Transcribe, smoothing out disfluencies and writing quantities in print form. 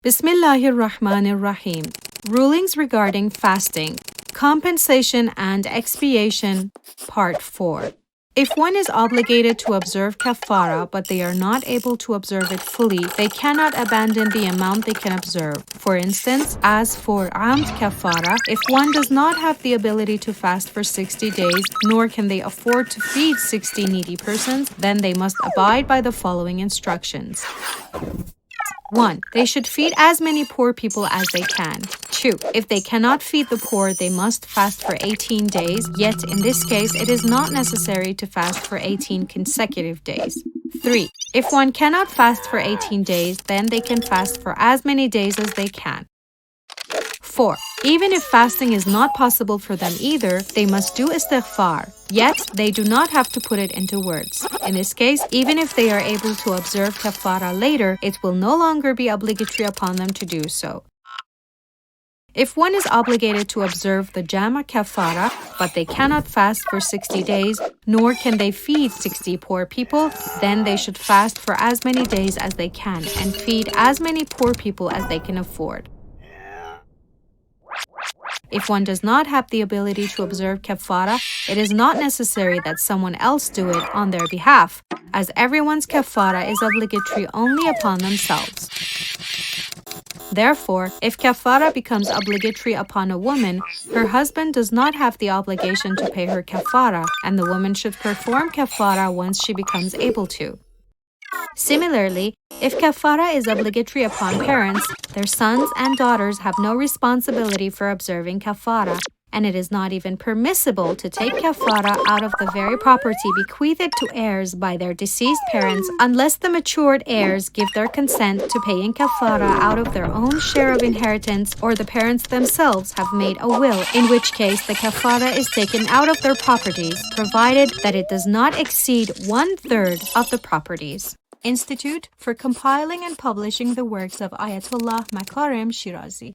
Bismillahirrahmanirrahim. Rulings regarding fasting, compensation and expiation, Part 4. If one is obligated to observe kafara but they are not able to observe it fully, they cannot abandon the amount they can observe. For instance, as for amd kafara, if one does not have the ability to fast for 60 days, nor can they afford to feed 60 needy persons, then they must abide by the following instructions. 1. They should feed as many poor people as they can. 2. If they cannot feed the poor, they must fast for 18 days, yet in this case, it is not necessary to fast for 18 consecutive days. 3. If one cannot fast for 18 days, then they can fast for as many days as they can. 4. Even if fasting is not possible for them either, they must do istighfar, yet they do not have to put it into words. In this case, even if they are able to observe kafara later, it will no longer be obligatory upon them to do so. If one is obligated to observe the jama kafara, but they cannot fast for 60 days, nor can they feed 60 poor people, then they should fast for as many days as they can and feed as many poor people as they can afford. If one does not have the ability to observe kafara, it is not necessary that someone else do it on their behalf, as everyone's kafara is obligatory only upon themselves. Therefore, if kafara becomes obligatory upon a woman, her husband does not have the obligation to pay her kafara, and the woman should perform kafara once she becomes able to. Similarly, if kafara is obligatory upon parents, their sons and daughters have no responsibility for observing kafara, and it is not even permissible to take kafara out of the very property bequeathed to heirs by their deceased parents unless the matured heirs give their consent to paying kafara out of their own share of inheritance, or the parents themselves have made a will, in which case the kafara is taken out of their properties, provided that it does not exceed 1/3 of the properties. Institute for compiling and publishing the works of Ayatollah Makarim Shirazi.